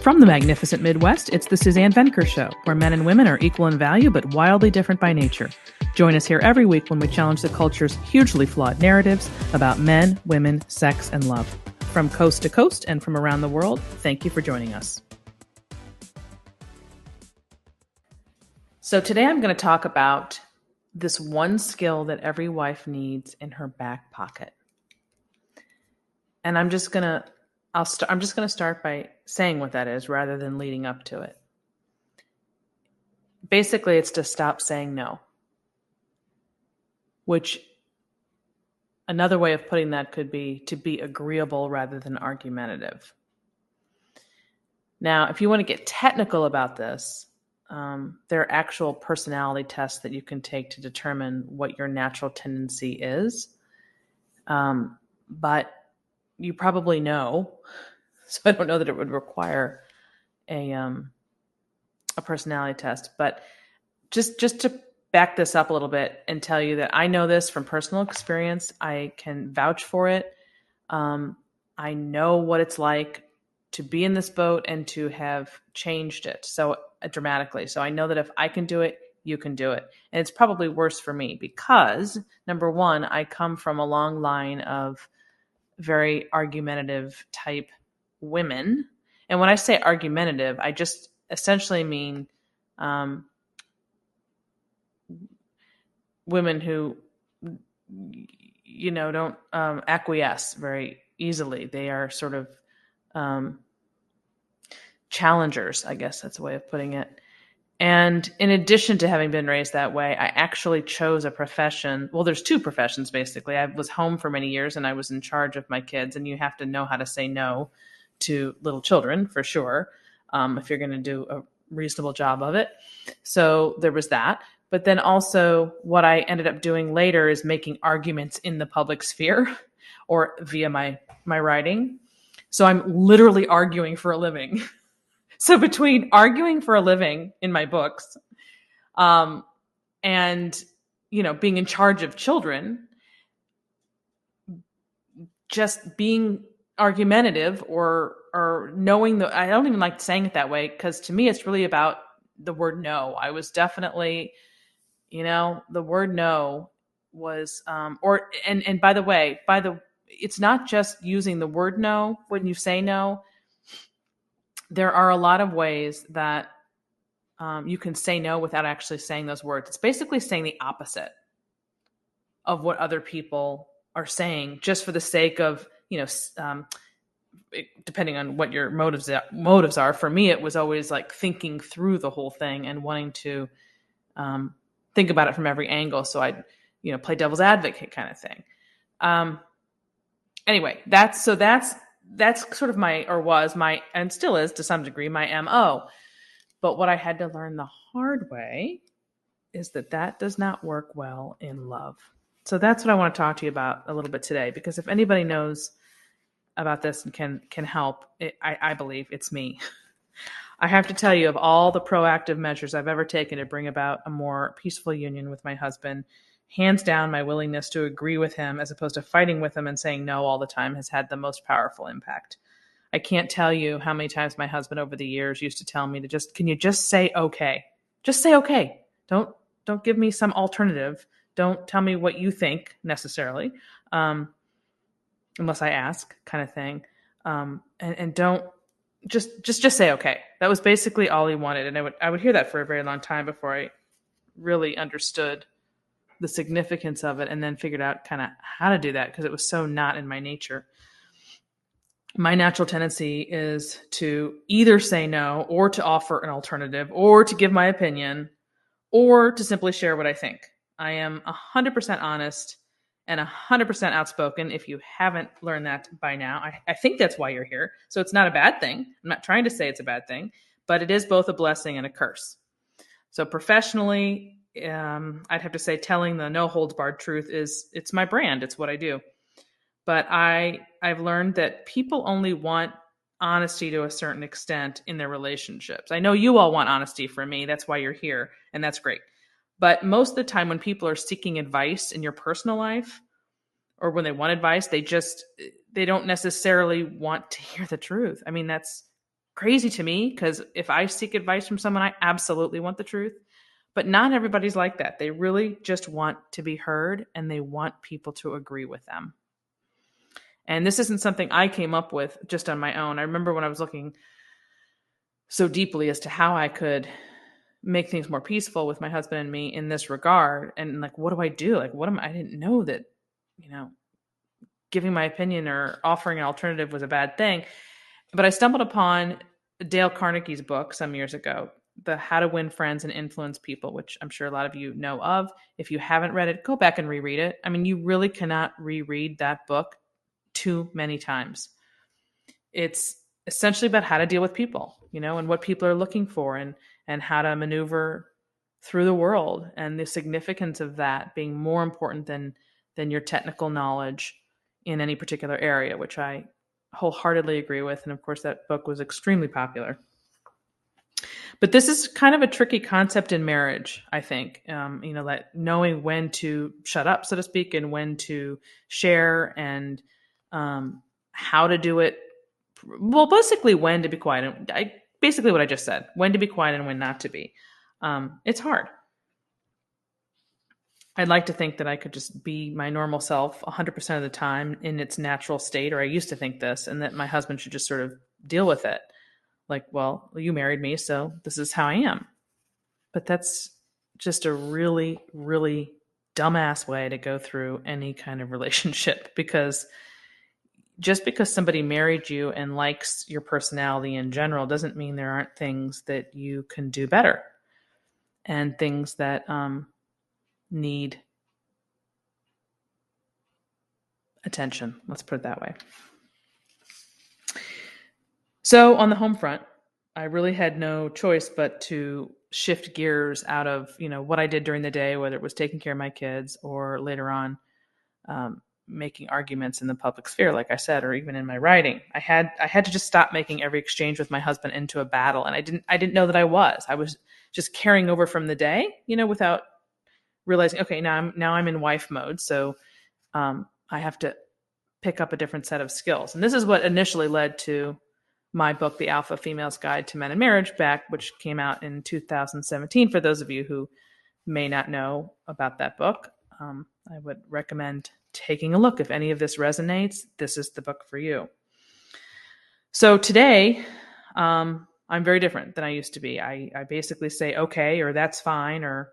From the magnificent Midwest, it's the Suzanne Venker Show, where men and women are equal in value but wildly different by nature. Join us here every week when we challenge the culture's hugely flawed narratives about men, women, sex, and love. From coast to coast and from around the world, thank you for joining us. So today I'm going to talk about this one skill that every wife needs in her back pocket. And I'm just going to start by saying what that is rather than leading up to it. Basically, it's to stop saying no, which another way of putting that could be to be agreeable rather than argumentative. Now, if you want to get technical about this, there are actual personality tests that you can take to determine what your natural tendency is. But you probably know, so I don't know that it would require a personality test. But just to back this up a little bit and tell you that I know this from personal experience. I can vouch for it. I know what it's like to be in this boat and to have changed it so dramatically. So I know that if I can do it, you can do it. And it's probably worse for me because, number one, I come from a long line of very argumentative type women. And when I say argumentative, I just essentially mean women who, don't acquiesce very easily. They are sort of challengers, I guess that's a way of putting it. And in addition to having been raised that way, I actually chose a profession. Well, there's two professions, basically. I was home for many years and I was in charge of my kids. And you have to know how to say no to little children, for sure, if you're going to do a reasonable job of it. So there was that. But then also what I ended up doing later is making arguments in the public sphere or via my writing. So I'm literally arguing for a living. So between arguing for a living in my books, and, being in charge of children, just being argumentative or knowing I don't even like saying it that way, because to me, it's really about the word no. I was definitely, the word no was, and by the way, it's not just using the word no when you say no. There are a lot of ways that you can say no without actually saying those words. It's basically saying the opposite of what other people are saying, just for the sake of, depending on what your motives are. For me, it was always like thinking through the whole thing and wanting to think about it from every angle. So I'd, play devil's advocate kind of thing. Anyway, that's sort of was my, and still is to some degree, my MO. But what I had to learn the hard way is that does not work well in love. So that's what I want to talk to you about a little bit today, because if anybody knows about this and can help, I believe it's me. I have to tell you, of all the proactive measures I've ever taken to bring about a more peaceful union with my husband, hands down, my willingness to agree with him as opposed to fighting with him and saying no all the time has had the most powerful impact. I can't tell you how many times my husband over the years used to tell me to can you just say okay? Just say okay. Don't give me some alternative. Don't tell me what you think necessarily, unless I ask, kind of thing. And don't just say okay. That was basically all he wanted. And I would hear that for a very long time before I really understood the significance of it and then figured out kind of how to do that, because it was so not in my nature. My natural tendency is to either say no or to offer an alternative or to give my opinion or to simply share what I think. I am 100% honest and 100% outspoken. If you haven't learned that by now, I think that's why you're here. So it's not a bad thing. I'm not trying to say it's a bad thing, but it is both a blessing and a curse. So professionally, I'd have to say telling the no holds barred truth it's my brand. It's what I do. But I've learned that people only want honesty to a certain extent in their relationships. I know you all want honesty from me. That's why you're here. And that's great. But most of the time when people are seeking advice in your personal life, or when they want advice, they don't necessarily want to hear the truth. I mean, that's crazy to me because if I seek advice from someone, I absolutely want the truth. But not everybody's like that. They really just want to be heard and they want people to agree with them. And this isn't something I came up with just on my own. I remember when I was looking so deeply as to how I could make things more peaceful with my husband and me in this regard. And like, what do I do? Like, I didn't know that, giving my opinion or offering an alternative was a bad thing. But I stumbled upon Dale Carnegie's book some years ago, The How to Win Friends and Influence People, which I'm sure a lot of you know of. If you haven't read it, go back and reread it. I mean, you really cannot reread that book too many times. It's essentially about how to deal with people, and what people are looking for and how to maneuver through the world, and the significance of that being more important than your technical knowledge in any particular area, which I wholeheartedly agree with. And of course, that book was extremely popular. But this is kind of a tricky concept in marriage, I think, that knowing when to shut up, so to speak, and when to share and how to do it. Well, basically when to be quiet. And basically what I just said, when to be quiet and when not to be. It's hard. I'd like to think that I could just be my normal self 100% of the time in its natural state, or I used to think this, and that my husband should just sort of deal with it. Like, well, you married me, so this is how I am. But that's just a really, really dumbass way to go through any kind of relationship, because just because somebody married you and likes your personality in general doesn't mean there aren't things that you can do better and things that need attention. Let's put it that way. So on the home front, I really had no choice but to shift gears out of, what I did during the day, whether it was taking care of my kids or later on making arguments in the public sphere, like I said, or even in my writing. I had to just stop making every exchange with my husband into a battle. And I didn't know that I was just carrying over from the day, without realizing, okay, now I'm in wife mode. So I have to pick up a different set of skills. And this is what initially led to my book, The Alpha Female's Guide to Men and Marriage, which came out in 2017. For those of you who may not know about that book, I would recommend taking a look. If any of this resonates, this is the book for you. So today, I'm very different than I used to be. I basically say okay, or that's fine, or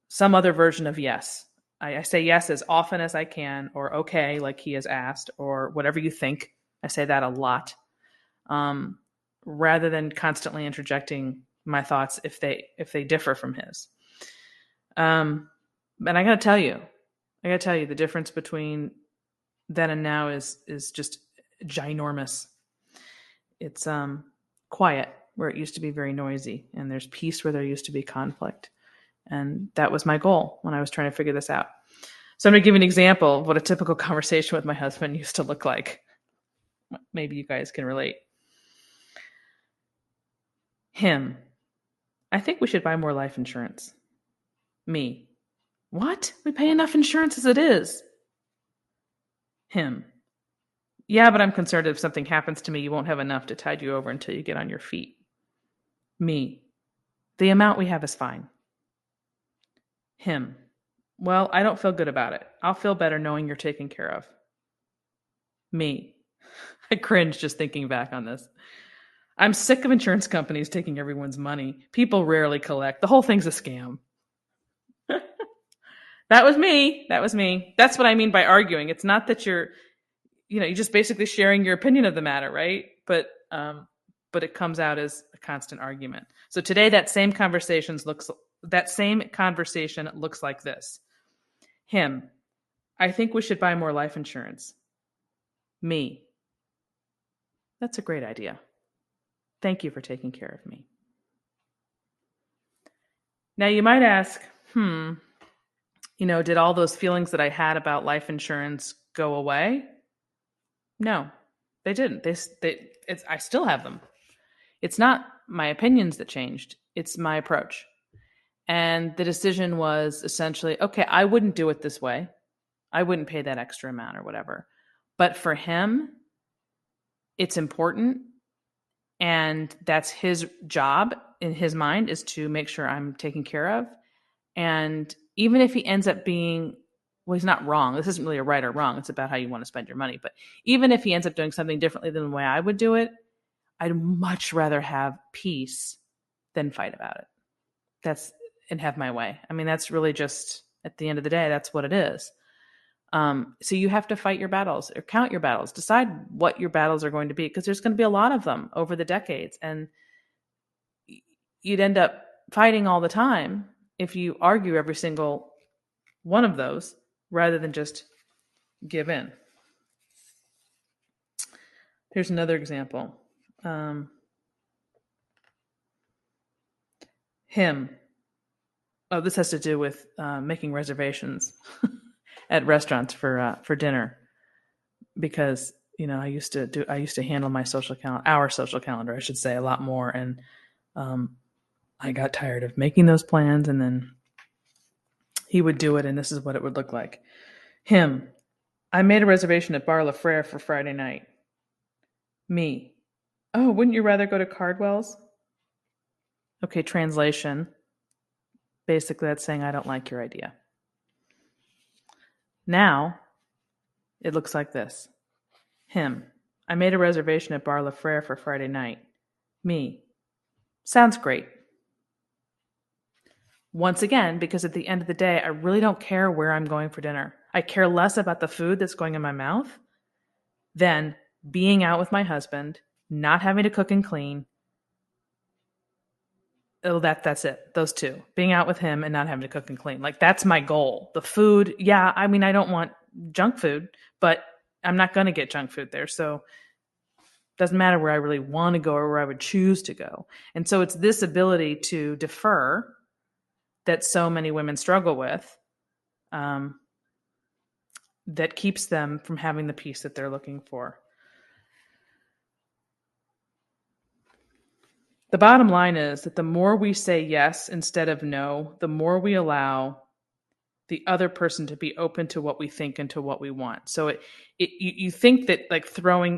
some other version of yes. I say yes as often as I can, or okay, like he has asked, or whatever you think. I say that a lot, rather than constantly interjecting my thoughts if they differ from his. And I got to tell you, the difference between then and now is just ginormous. It's quiet where it used to be very noisy, and there's peace where there used to be conflict. And that was my goal when I was trying to figure this out. So I'm going to give you an example of what a typical conversation with my husband used to look like. Maybe you guys can relate. Him: I think we should buy more life insurance. Me: what? We pay enough insurance as it is. Him: yeah, but I'm concerned if something happens to me, you won't have enough to tide you over until you get on your feet. Me: the amount we have is fine. Him: well, I don't feel good about it. I'll feel better knowing you're taken care of. Me: I cringe just thinking back on this. I'm sick of insurance companies taking everyone's money. People rarely collect. The whole thing's a scam. That was me. That's what I mean by arguing. It's not that you're just basically sharing your opinion of the matter, right? But it comes out as a constant argument. So today, that same conversation looks like this. Him: I think we should buy more life insurance. Me: that's a great idea. Thank you for taking care of me. Now you might ask, did all those feelings that I had about life insurance go away? No, they didn't. I still have them. It's not my opinions that changed. It's my approach. And the decision was essentially, okay, I wouldn't do it this way. I wouldn't pay that extra amount or whatever. But for him, it's important. And that's his job in his mind, is to make sure I'm taken care of. And even if he ends up being, well, he's not wrong. This isn't really a right or wrong. It's about how you want to spend your money. But even if he ends up doing something differently than the way I would do it, I'd much rather have peace than fight about it. And have my way. I mean, that's really just, at the end of the day, that's what it is. So you have to fight your battles, or count your battles, decide what your battles are going to be, because there's going to be a lot of them over the decades. And you'd end up fighting all the time if you argue every single one of those rather than just give in. Here's another example. Him. Oh, this has to do with making reservations at restaurants for dinner, because I used to handle my our social calendar, I should say, a lot more, and I got tired of making those plans, and then he would do it, and this is what it would look like. Him. I made a reservation at Bar La Frere for Friday night. Me. Oh, wouldn't you rather go to Cardwell's? Okay, translation. Basically, that's saying I don't like your idea. Now, it looks like this. Him. I made a reservation at Bar La Frere for Friday night. Me. Sounds great. Once again, because at the end of the day, I really don't care where I'm going for dinner. I care less about the food that's going in my mouth than being out with my husband, not having to cook and clean. Oh, that's it. Those two. Being out with him and not having to cook and clean. Like, that's my goal. The food, yeah, I mean, I don't want junk food, but I'm not going to get junk food there. So it doesn't matter where I really want to go or where I would choose to go. And so it's this ability to defer that so many women struggle with, that keeps them from having the peace that they're looking for. The bottom line is that the more we say yes instead of no, the more we allow the other person to be open to what we think and to what we want. So you think that, like,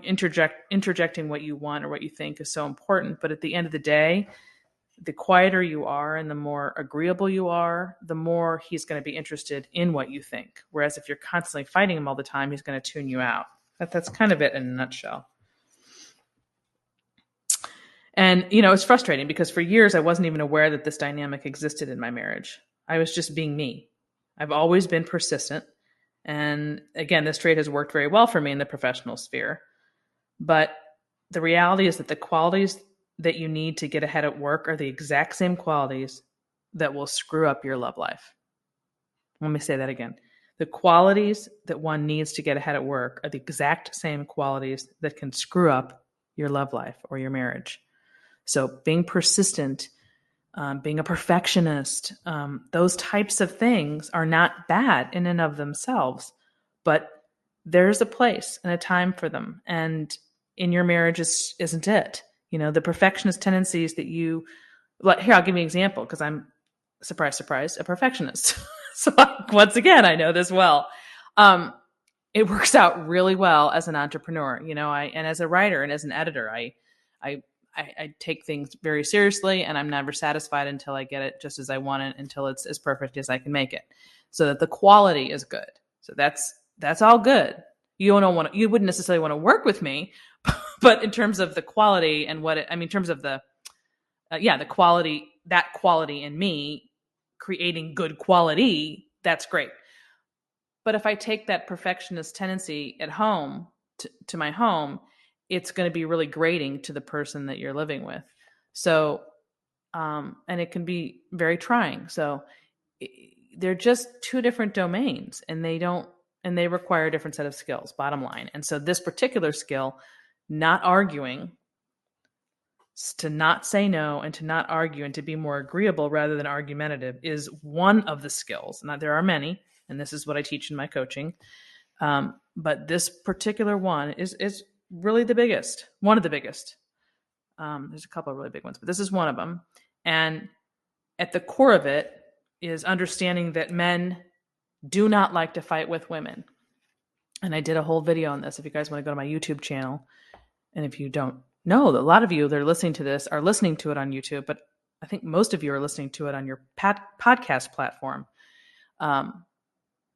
interjecting what you want or what you think is so important, but at the end of the day, the quieter you are and the more agreeable you are, the more he's going to be interested in what you think. Whereas if you're constantly fighting him all the time, he's going to tune you out. That's kind of it in a nutshell. And, it's frustrating because for years I wasn't even aware that this dynamic existed in my marriage. I was just being me. I've always been persistent. And again, this trait has worked very well for me in the professional sphere. But the reality is that the qualities that you need to get ahead at work are the exact same qualities that will screw up your love life. Let me say that again. The qualities that one needs to get ahead at work are the exact same qualities that can screw up your love life or your marriage. So being persistent, being a perfectionist, those types of things are not bad in and of themselves, but there's a place and a time for them. And in your marriage isn't it? The perfectionist tendencies that you, like, here, I'll give you an example, because I'm, surprise, surprise, a perfectionist. So once again, I know this well. It works out really well as an entrepreneur, and as a writer and as an editor, I take things very seriously, and I'm never satisfied until I get it just as I want it, until it's as perfect as I can make it, so that the quality is good. So that's all good. You wouldn't necessarily want to work with me, but in terms of the quality and in terms of the quality, that quality in me creating good quality, that's great. But if I take that perfectionist tendency at home to my home, it's going to be really grating to the person that you're living with. So, and it can be very trying. So they're just two different domains, and they require a different set of skills, bottom line. And so this particular skill, not arguing, to not say no and to not argue and to be more agreeable rather than argumentative, is one of the skills. Now, there are many, and this is what I teach in my coaching. But this particular one is really the biggest, one of the biggest. There's a couple of really big ones, but this is one of them. And at the core of it is understanding that men do not like to fight with women. And I did a whole video on this if you guys want to go to my YouTube channel. And if you don't No, a lot of you that are listening to this are listening to it on YouTube, but I think most of you are listening to it on your podcast platform. But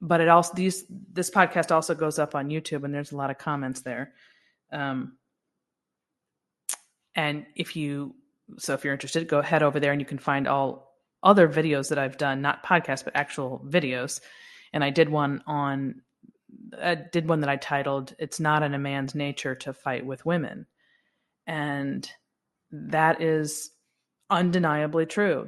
this podcast also goes up on YouTube, and there's a lot of comments there. And if you're interested, go head over there and you can find all other videos that I've done, not podcasts, but actual videos. And I did one that I titled, "It's Not in a Man's Nature to Fight with Women." And that is undeniably true.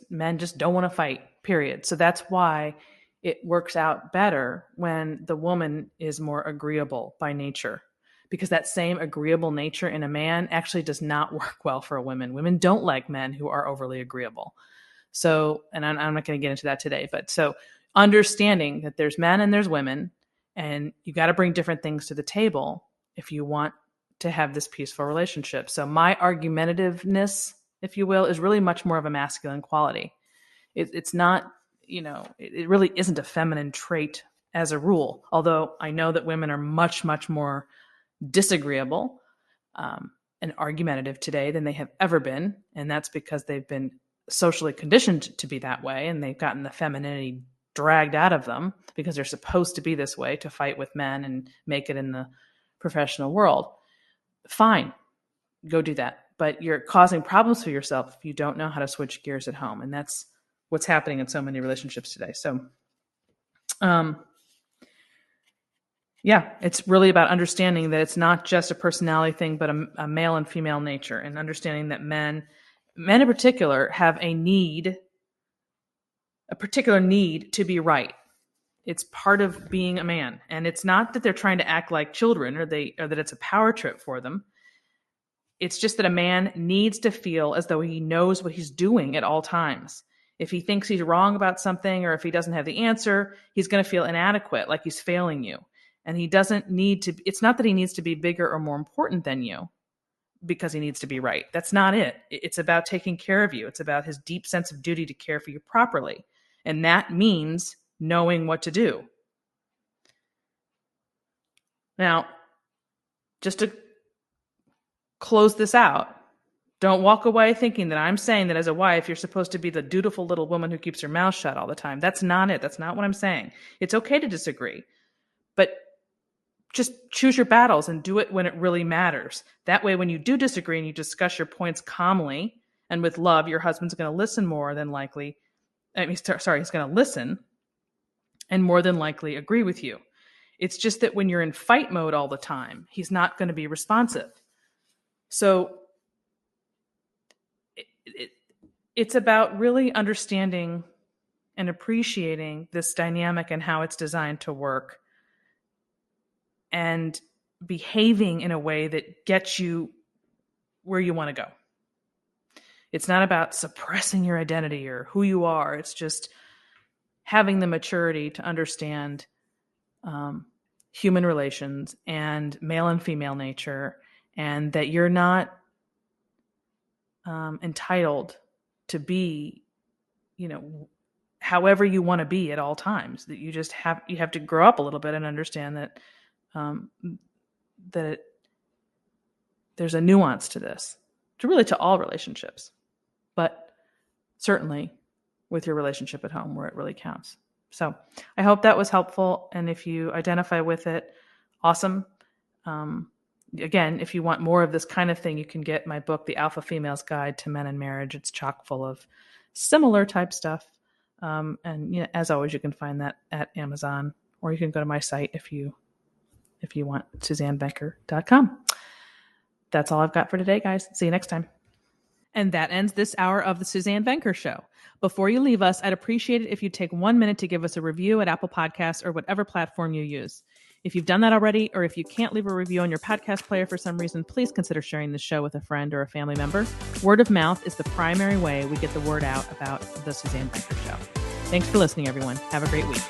Men just don't want to fight, period. So that's why it works out better when the woman is more agreeable by nature, because that same agreeable nature in a man actually does not work well for a woman. Women don't like men who are overly agreeable. So, and I'm not going to get into that today, but so understanding that there's men and there's women, and you got to bring different things to the table if you want to have this peaceful relationship. So my argumentativeness, if you will, is really much more of a masculine quality. It's not, it really isn't a feminine trait as a rule, although I know that women are much, much more disagreeable and argumentative today than they have ever been. And that's because they've been socially conditioned to be that way, and they've gotten the femininity dragged out of them because they're supposed to be this way to fight with men and make it in the professional world. Fine, go do that. But you're causing problems for yourself if you don't know how to switch gears at home. And that's what's happening in so many relationships today. So, it's really about understanding that it's not just a personality thing, but a male and female nature, and understanding that men in particular have a particular need to be right. It's part of being a man. And it's not that they're trying to act like children or that it's a power trip for them. It's just that a man needs to feel as though he knows what he's doing at all times. If he thinks he's wrong about something, or if he doesn't have the answer, he's going to feel inadequate, like he's failing you. And he doesn't need to, it's not that he needs to be bigger or more important than you because he needs to be right. That's not it. It's about taking care of you. It's about his deep sense of duty to care for you properly. And that means knowing what to do. Now, just to close this out, don't walk away thinking that I'm saying that as a wife, you're supposed to be the dutiful little woman who keeps her mouth shut all the time. That's not it. That's not what I'm saying. It's okay to disagree, but just choose your battles and do it when it really matters. That way, when you do disagree and you discuss your points calmly and with love, your husband's going to listen more than likely. He's going to listen and more than likely agree with you. It's just that when you're in fight mode all the time, he's not going to be responsive. So it's about really understanding and appreciating this dynamic and how it's designed to work, and behaving in a way that gets you where you want to go. It's not about suppressing your identity or who you are. It's just having the maturity to understand human relations and male and female nature, and that you're not entitled to be, however you want to be at all times. That you have to grow up a little bit and understand that there's a nuance to this, to all relationships, but certainly with your relationship at home where it really counts. So I hope that was helpful. And if you identify with it, awesome. Again, if you want more of this kind of thing, you can get my book, The Alpha Female's Guide to Men and Marriage. It's chock full of similar type stuff. And as always, you can find that at Amazon, or you can go to my site if you want, SuzanneVenker.com. That's all I've got for today, guys. See you next time. And that ends this hour of the Suzanne Venker Show. Before you leave us, I'd appreciate it if you'd take 1 minute to give us a review at Apple Podcasts or whatever platform you use. If you've done that already, or if you can't leave a review on your podcast player for some reason, please consider sharing the show with a friend or a family member. Word of mouth is the primary way we get the word out about the Suzanne Venker Show. Thanks for listening, everyone. Have a great week.